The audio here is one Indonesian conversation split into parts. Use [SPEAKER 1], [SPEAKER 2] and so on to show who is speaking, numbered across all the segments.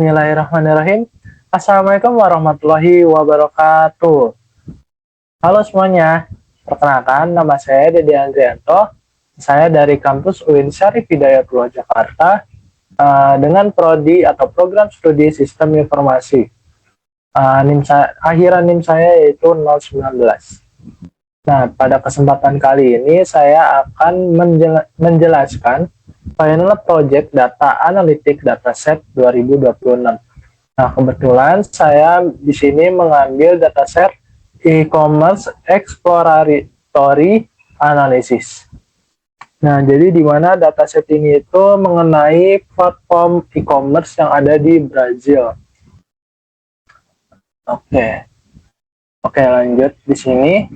[SPEAKER 1] Bismillahirrahmanirrahim. Assalamualaikum warahmatullahi wabarakatuh. Halo semuanya, perkenalkan nama saya Dede Andrianto. Saya dari kampus UIN Syarif Hidayatullah Jakarta dengan prodi atau program studi Sistem Informasi. Akhiran NIM saya yaitu 019. Nah, pada kesempatan kali ini saya akan menjelaskan Final Project Data Analytic Dataset 2026. Nah, kebetulan saya di sini mengambil dataset e-commerce exploratory analysis. Nah, jadi di mana dataset ini itu mengenai platform e-commerce yang ada di Brazil. Oke, lanjut. Di sini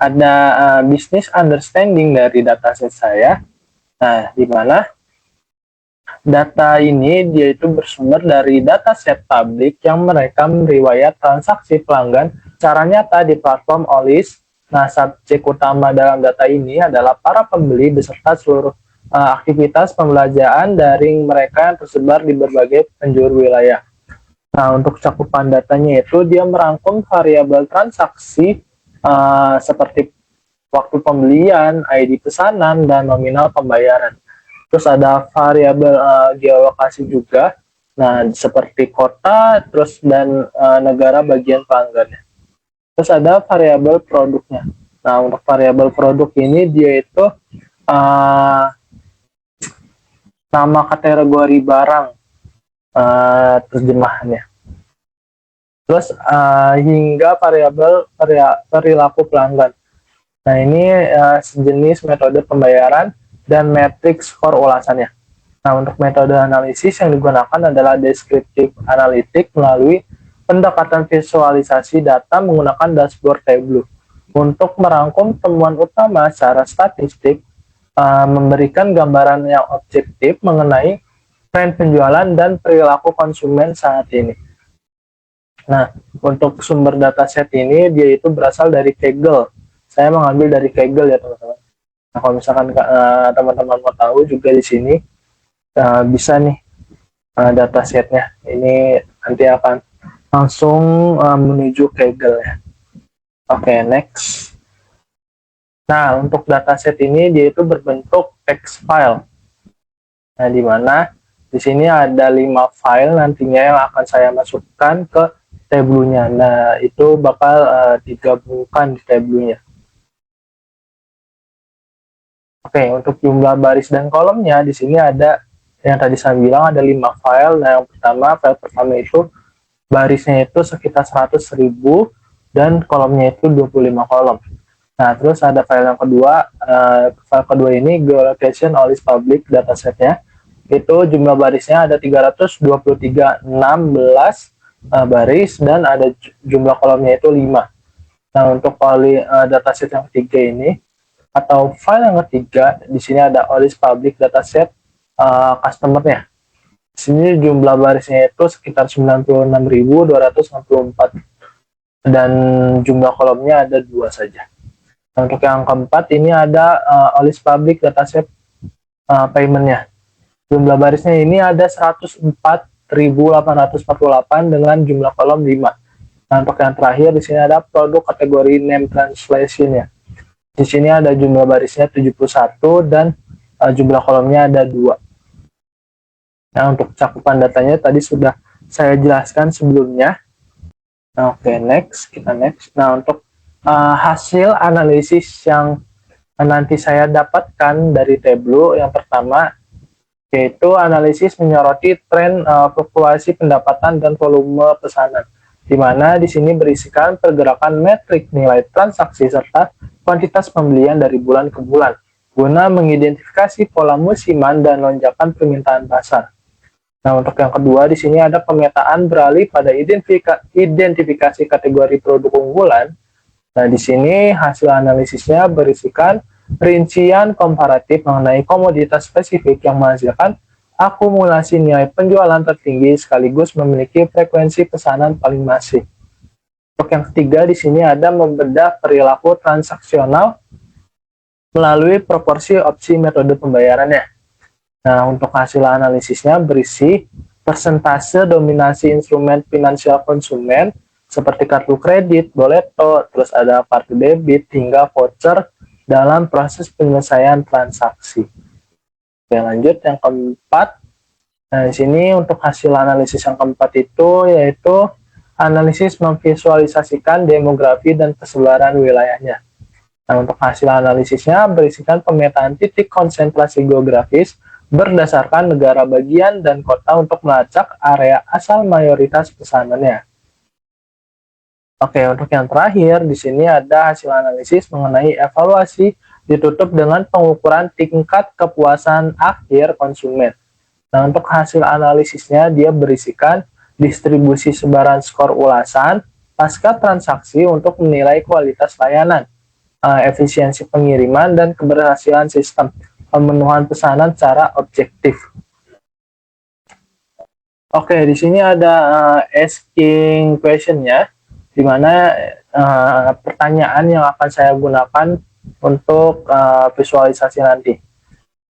[SPEAKER 1] ada business understanding dari dataset saya. Nah, di mana data ini dia itu bersumber dari dataset publik yang merekam riwayat transaksi pelanggan secara nyata di platform OLIS. Nah, subjek utama dalam data ini adalah para pembeli beserta seluruh aktivitas pembelanjaan daring mereka yang tersebar di berbagai penjuru wilayah. Nah, untuk cakupan datanya itu dia merangkum variabel transaksi seperti waktu pembelian, ID pesanan, dan nominal pembayaran. Terus ada variabel geolokasi juga, nah seperti kota, terus dan negara bagian pelanggannya. Terus ada variabel produknya. Nah, untuk variabel produk ini dia itu nama kategori barang terjemahannya. Terus hingga variabel perilaku pelanggan. Nah, ini sejenis metode pembayaran dan matriks skor ulasannya. Nah, untuk metode analisis yang digunakan adalah descriptive analytic melalui pendekatan visualisasi data menggunakan dashboard Tableau. Untuk merangkum temuan utama secara statistik, memberikan gambaran yang objektif mengenai tren penjualan dan perilaku konsumen saat ini. Nah, untuk sumber dataset ini dia itu berasal dari Kaggle. Saya mengambil dari Kaggle ya teman-teman. Nah, kalau misalkan teman-teman mau tahu juga di sini bisa nih datasetnya. Ini nanti akan langsung menuju Kaggle ya. Oke, next. Nah, untuk dataset ini dia itu berbentuk text file. Nah, di mana di sini ada 5 file nantinya yang akan saya masukkan ke Tableau-nya. Nah, itu bakal digabungkan di Tableau-nya. Oke, untuk jumlah baris dan kolomnya di sini ada yang tadi saya bilang ada 5 file. Nah, yang file pertama itu barisnya itu sekitar 100.000 dan kolomnya itu 25 kolom. Nah, terus ada file yang kedua. File kedua ini geolocation OLIS public datasetnya. Itu jumlah barisnya ada 323, 16 baris dan ada jumlah kolomnya itu 5. Nah, untuk dataset yang ketiga ini atau file yang ketiga di sini ada OLIS public dataset customer-nya. Di sini jumlah barisnya itu sekitar 96.264 dan jumlah kolomnya ada 2 saja. Nah, untuk yang keempat ini ada OLIS public dataset payment-nya. Jumlah barisnya ini ada 104.848 dengan jumlah kolom 5. Nah, untuk yang terakhir di sini ada produk kategori name translation-nya. Di sini ada jumlah barisnya 71 dan jumlah kolomnya ada 2. Nah, untuk cakupan datanya tadi sudah saya jelaskan sebelumnya. Nah, oke, kita next. Nah, untuk hasil analisis yang nanti saya dapatkan dari Tableau, yang pertama yaitu analisis menyoroti tren fluktuasi pendapatan dan volume pesanan, di mana di sini berisikan pergerakan metrik nilai transaksi serta kuantitas pembelian dari bulan ke bulan, guna mengidentifikasi pola musiman dan lonjakan permintaan pasar. Nah, untuk yang kedua di sini ada pemetaan beralih pada identifikasi kategori produk unggulan. Nah, di sini hasil analisisnya berisikan rincian komparatif mengenai komoditas spesifik yang menghasilkan akumulasi nilai penjualan tertinggi sekaligus memiliki frekuensi pesanan paling masif. Untuk yang ketiga di sini ada membedah perilaku transaksional melalui proporsi opsi metode pembayarannya. Nah, untuk hasil analisisnya berisi persentase dominasi instrumen finansial konsumen seperti kartu kredit, boleto, terus ada kartu debit hingga voucher dalam proses penyelesaian transaksi. Oke, lanjut yang keempat. Nah, di sini untuk hasil analisis yang keempat itu yaitu analisis memvisualisasikan demografi dan kesebaran wilayahnya. Nah, untuk hasil analisisnya berisikan pemetaan titik konsentrasi geografis berdasarkan negara bagian dan kota untuk melacak area asal mayoritas pesanannya. Oke, untuk yang terakhir di sini ada hasil analisis mengenai evaluasi ditutup dengan pengukuran tingkat kepuasan akhir konsumen. Nah, untuk hasil analisisnya dia berisikan distribusi sebaran skor ulasan pasca transaksi untuk menilai kualitas layanan, efisiensi pengiriman, dan keberhasilan sistem pemenuhan pesanan secara objektif. Oke, di sini ada asking question-nya, di mana pertanyaan yang akan saya gunakan untuk visualisasi nanti.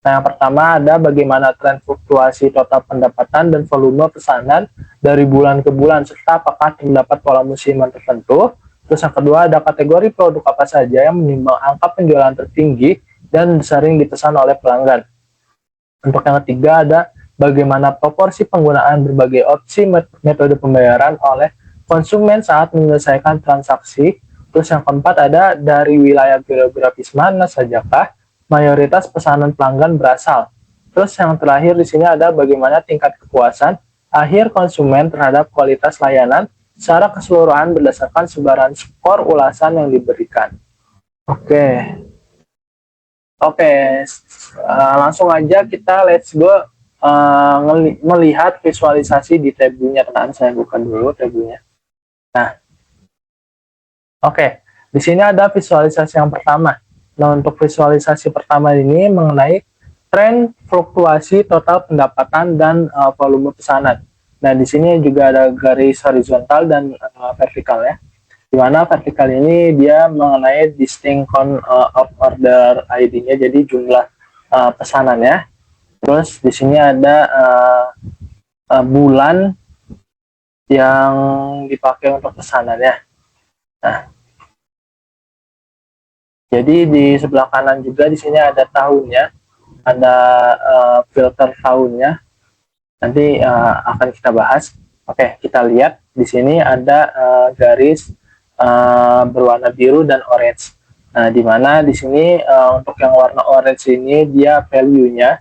[SPEAKER 1] Nah, yang pertama ada bagaimana tren fluktuasi total pendapatan dan volume pesanan dari bulan ke bulan, serta apakah terdapat pola musiman tertentu. Terus yang kedua ada kategori produk apa saja yang menimbang angka penjualan tertinggi dan sering dipesan oleh pelanggan. Untuk yang ketiga ada bagaimana proporsi penggunaan berbagai opsi metode pembayaran oleh konsumen saat menyelesaikan transaksi. Terus yang keempat ada dari wilayah geografis mana sajakah mayoritas pesanan pelanggan berasal. Terus yang terakhir di sini ada bagaimana tingkat kepuasan akhir konsumen terhadap kualitas layanan secara keseluruhan berdasarkan sebaran skor ulasan yang diberikan. Oke, langsung aja kita let's go melihat visualisasi di tabelnya. Saya buka dulu tabelnya. Nah, oke, di sini ada visualisasi yang pertama. Nah, untuk visualisasi pertama ini mengenai tren fluktuasi total pendapatan dan volume pesanan. Nah, di sini juga ada garis horizontal dan vertikal ya. Di mana vertikal ini dia mengenai distinct count of order ID-nya, jadi jumlah pesanannya. Terus di sini ada bulan yang dipakai untuk pesanannya. Nah, jadi di sebelah kanan juga di sini ada tahunnya, ada filter tahunnya. Nanti akan kita bahas. Oke, kita lihat di sini ada garis berwarna biru dan orange. Nah, di mana di sini untuk yang warna orange ini dia value-nya.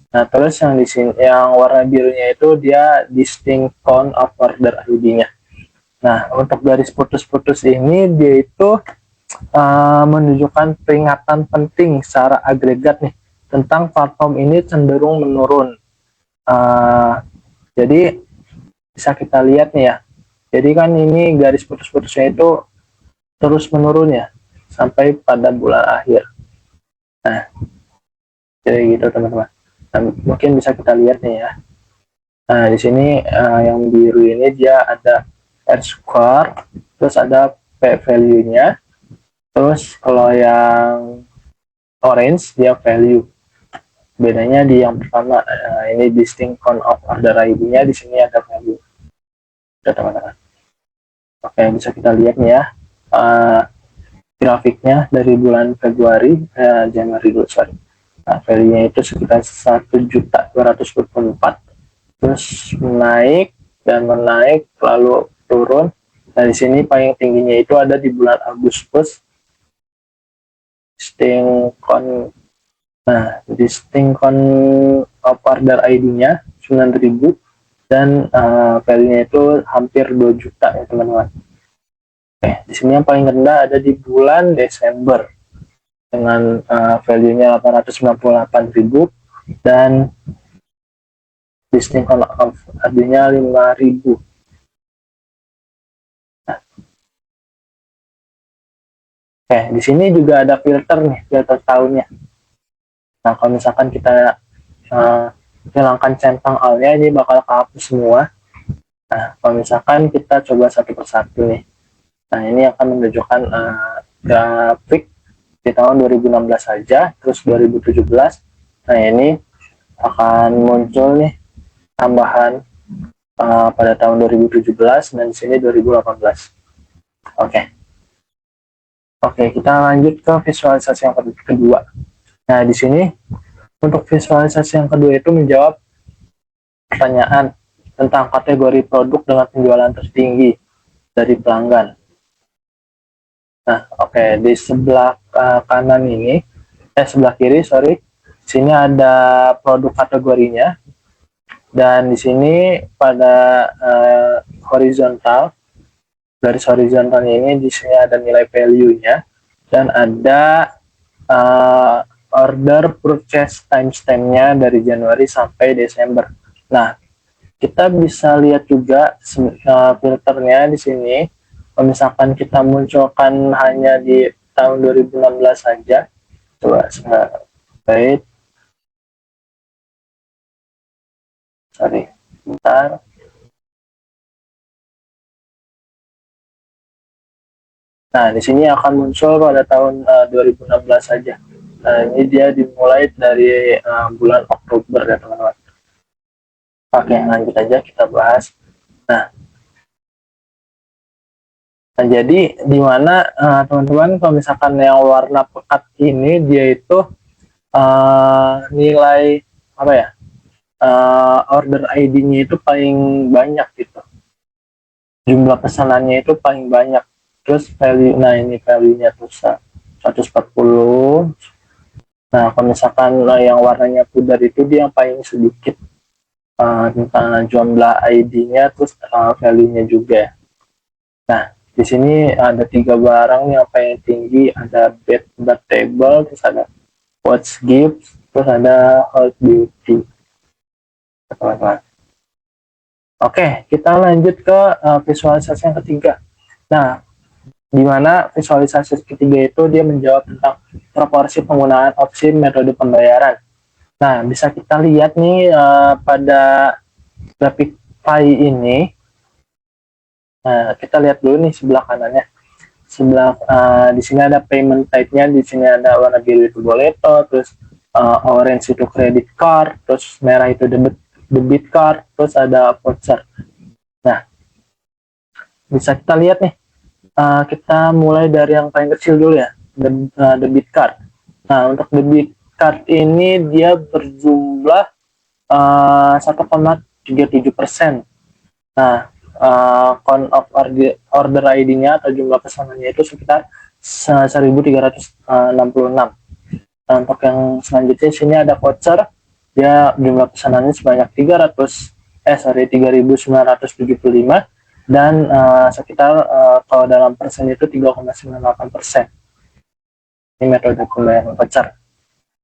[SPEAKER 1] Nah, terus yang di sini yang warna birunya itu dia distinct count of order ID-nya. Nah, untuk garis putus-putus ini dia itu menunjukkan peringatan penting secara agregat nih tentang platform ini cenderung menurun. Jadi bisa kita lihat nih ya. Jadi kan ini garis putus-putusnya itu terus menurun ya sampai pada bulan akhir. Nah, jadi gitu teman-teman. Nah, mungkin bisa kita lihat nih ya. Nah, di sini yang biru ini dia ada R square, terus ada P value-nya. Terus kalau yang orange dia value. Bedanya di yang pertama ini distinct count of order ID-nya, di sini ada value. Oke, teman-teman. Oke, bisa kita lihat nih ya grafiknya dari bulan Februari, Januari dulu, sorry. Nah, value-nya itu sekitar 1.224.000, terus menaik dan menaik lalu turun. Nah, di sini paling tingginya itu ada di bulan Agustus. Distinct count of order ID-nya 9.000 dan value-nya itu hampir 2 juta ya teman-teman. Oke, di sini yang paling rendah ada di bulan Desember dengan value-nya 898.000 dan distinct count of ID-nya 5.000. Oke, di sini juga ada filter nih, filter tahunnya. Nah, kalau misalkan kita hilangkan centang alnya, ini bakal kehapus semua. Nah, kalau misalkan kita coba satu persatu nih. Nah, ini akan menunjukkan grafik di tahun 2016 saja, terus 2017. Nah, ini akan muncul nih tambahan pada tahun 2017 dan di sini 2018. Oke, kita lanjut ke visualisasi yang kedua. Nah, di sini untuk visualisasi yang kedua itu menjawab pertanyaan tentang kategori produk dengan penjualan tertinggi dari pelanggan. Nah, di sebelah kanan ini, sebelah kiri, sini ada produk kategorinya, dan di sini pada horizontal, garis horizontalnya ini di sini ada nilai value-nya dan ada order purchase timestamp-nya dari Januari sampai Desember. Nah, kita bisa lihat juga filternya di sini. Kalau misalkan kita munculkan hanya di tahun 2016 saja, coba baik, bentar. Nah, di sini akan muncul pada tahun 2016 saja. Nah, ini dia dimulai dari bulan Oktober ya teman-teman. Oke, lanjut aja kita bahas. Nah, jadi di mana teman-teman kalau misalkan yang warna pekat ini dia itu nilai apa ya, order ID-nya itu paling banyak gitu, jumlah pesanannya itu paling banyak, terus value, nah ini value-nya tuh 140. Nah, kalau misalkan yang warnanya pudar itu dia yang paling sedikit tentang jumlah ID-nya, terus value-nya juga. Nah, di sini ada 3 barang yang paling tinggi, ada bed table, terus ada watch gift, terus ada hot beauty. Teman-teman. Oke, kita lanjut ke visualisasi yang ketiga. Nah, di mana visualisasi ketiga itu dia menjawab tentang proporsi penggunaan opsi metode pembayaran. Nah, bisa kita lihat nih pada grafik pie ini. Nah, kita lihat dulu nih sebelah kanannya. Di sini ada payment type-nya, di sini ada warna biru itu boleto, terus orange itu credit card, terus merah itu debit card, terus ada voucher. Nah, bisa kita lihat nih, kita mulai dari yang paling kecil dulu ya, debit card. Nah, untuk debit card ini dia berjumlah 1,37%. Nah, count of order ID-nya atau jumlah pesanannya itu sekitar 1.366. Nah, untuk yang selanjutnya sini ada voucher, dia jumlah pesanannya sebanyak 3.975 dan sekitar kalau dalam persen itu 3,98%. Ini metode pembayaran voucher.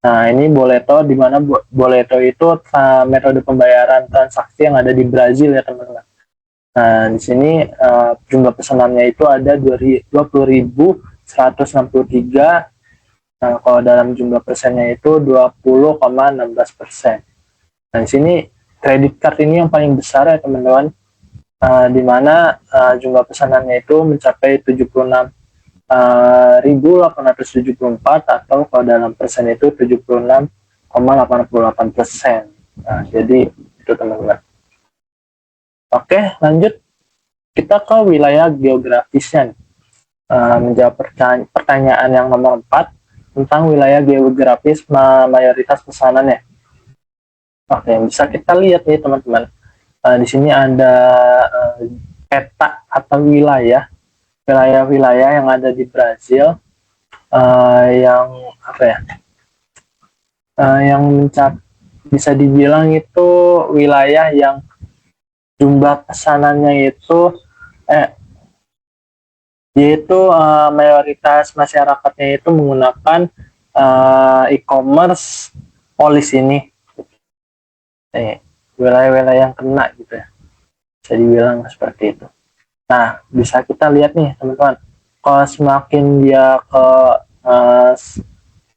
[SPEAKER 1] Nah, ini boleto, di mana boleto itu metode pembayaran transaksi yang ada di Brazil ya teman-teman. Nah, di sini jumlah pesanannya itu ada 20.163. Nah, kalau dalam jumlah persennya itu 20,16%. Nah, di sini kredit card ini yang paling besar ya teman-teman, di mana jumlah pesanannya itu mencapai 76.874 atau kalau dalam persen itu 76,88%. Nah, jadi itu teman-teman. Oke, lanjut kita ke wilayah geografisnya. Menjawab pertanyaan yang nomor 4 tentang wilayah geografis mayoritas pesanannya. Oke, bisa kita lihat nih teman-teman. Di sini ada peta atau wilayah-wilayah yang ada di Brazil, yang apa ya? Yang bisa dibilang itu wilayah yang jumlah pesanannya itu yaitu mayoritas masyarakatnya itu menggunakan e-commerce polis ini. Wilayah-wilayah yang kena gitu ya, bisa dibilang seperti itu. Nah, bisa kita lihat nih teman-teman, kalau semakin dia ke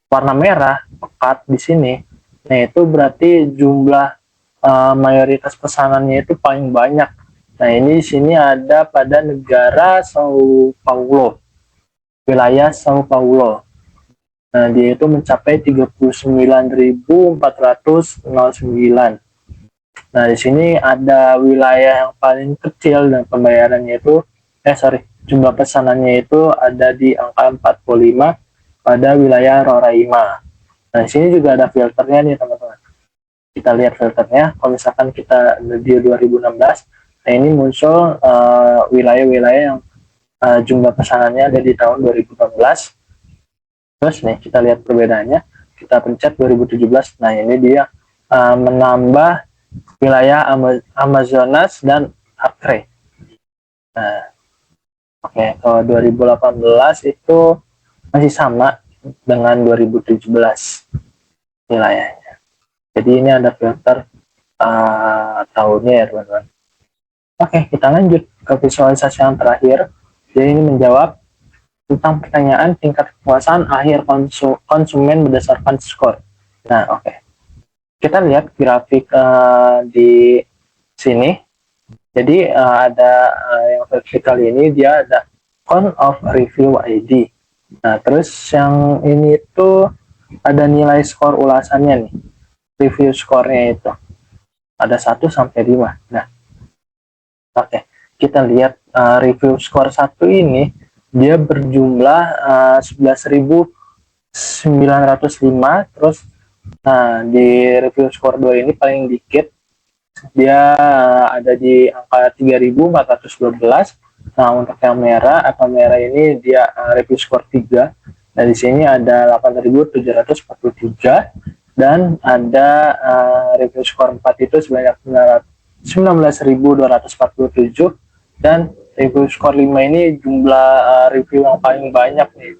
[SPEAKER 1] warna merah pekat di sini, nah itu berarti jumlah mayoritas pesanannya itu paling banyak. Nah, ini di sini ada pada negara Sao Paulo, wilayah Sao Paulo. Nah, dia itu mencapai 39.409. Nah, di sini ada wilayah yang paling kecil dan pembayarannya itu, jumlah pesanannya itu ada di angka 45 pada wilayah Roraima. Nah, di sini juga ada filternya nih teman-teman. Kita lihat filternya, kalau misalkan kita di 2016, nah ini muncul wilayah-wilayah yang jumlah pesanannya ada di tahun 2016. Terus nih, kita lihat perbedaannya, kita pencet 2017, nah ini dia menambah wilayah Amazonas dan Acre. Nah, oke, kalau 2018 itu masih sama dengan 2017 wilayahnya. Jadi ini ada filter tahunnya ya teman-teman. Oke, kita lanjut ke visualisasi yang terakhir. Jadi ini menjawab tentang pertanyaan tingkat kepuasan akhir konsumen berdasarkan skor. Nah, oke. Kita lihat grafik di sini. Jadi ada yang vertikal ini dia ada count of review ID. Nah, terus yang ini tuh ada nilai skor ulasannya nih. Review skornya itu ada 1 sampai 5. Nah, oke. Kita lihat review skor 1 ini dia berjumlah 11.905. Terus di review skor 2 ini paling dikit, dia ada di angka 3.412. Nah, untuk yang merah atau merah ini dia review skor 3. Nah, di sini ada 8.743 dan ada review skor 4 itu sebanyak 19.247 dan review skor 5 ini jumlah review yang paling banyak nih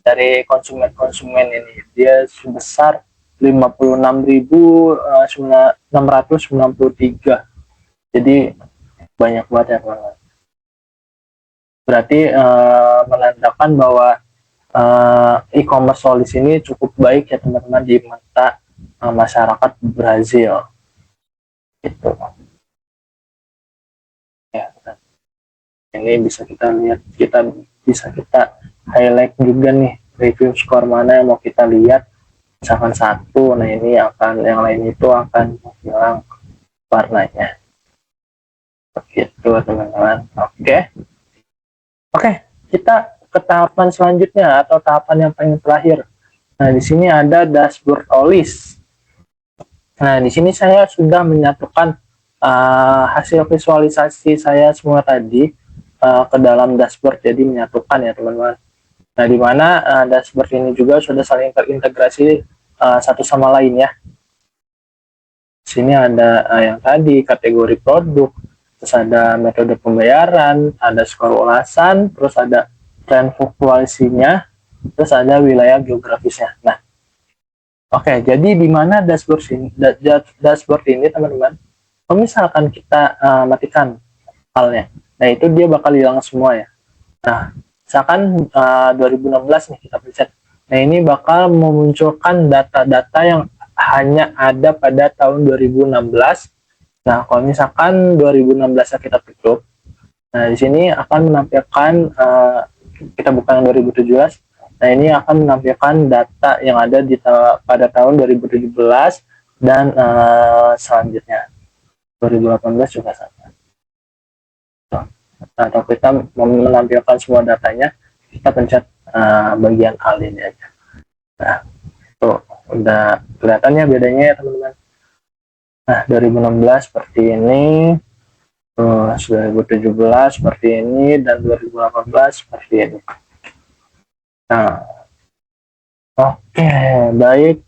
[SPEAKER 1] dari konsumen-konsumen ini. Dia sebesar 56.693. Jadi banyak banget ya teman-teman. Berarti menandakan bahwa e-commerce Solis ini cukup baik ya teman-teman di mata masyarakat Brazil. Gitu. Ya, ini bisa kita lihat, kita highlight juga nih review skor mana yang mau kita lihat. Misalkan 1, nah ini akan, yang lain itu akan hilang warnanya. Begitu teman-teman. Oke, kita ke tahapan selanjutnya atau tahapan yang paling terakhir. Nah, di sini ada dashboard Olis. Nah, di sini saya sudah menyatukan hasil visualisasi saya semua tadi ke dalam dashboard, jadi menyatukan ya teman-teman. Nah, di mana dashboard ini juga sudah saling terintegrasi satu sama lain ya. Di sini ada yang tadi kategori produk, terus ada metode pembayaran, ada skor ulasan, terus ada tren fluktuasinya, terus ada wilayah geografisnya. Nah, oke, jadi di mana dashboard ini teman-teman, kalau misalkan kita matikan halnya, nah itu dia bakal hilang semua ya. Nah, misalkan 2016 nih kita pencet, nah ini bakal memunculkan data-data yang hanya ada pada tahun 2016. Nah, kalau misalkan 2016 kita tutup, nah di sini akan menampilkan kita buka yang 2017. Nah, ini akan menampilkan data yang ada pada tahun 2017 dan selanjutnya 2018 juga sama. Atau kita menampilkan semua datanya, kita pencet bagian hal ini aja. Nah, tuh udah kelihatan ya bedanya ya teman-teman. Nah, 2016 seperti ini, terus 2017 seperti ini, dan 2018 seperti ini. Nah, oke, baik.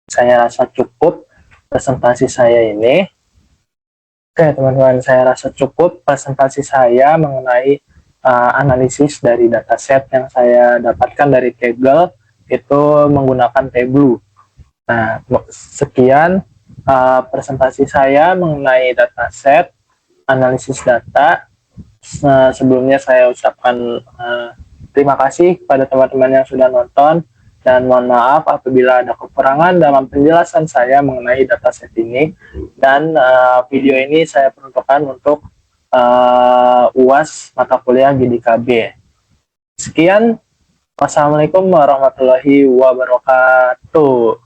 [SPEAKER 1] Saya rasa cukup presentasi saya ini. Oke teman-teman, saya rasa cukup presentasi saya mengenai analisis dari dataset yang saya dapatkan dari Kaggle itu menggunakan Tableau. Nah, sekian presentasi saya mengenai dataset, analisis data. Sebelumnya saya ucapkan terima kasih kepada teman-teman yang sudah nonton, dan mohon maaf apabila ada kekurangan dalam penjelasan saya mengenai dataset ini. Dan video ini saya peruntukkan untuk UAS mata kuliah GDKB. Sekian, wassalamualaikum warahmatullahi wabarakatuh.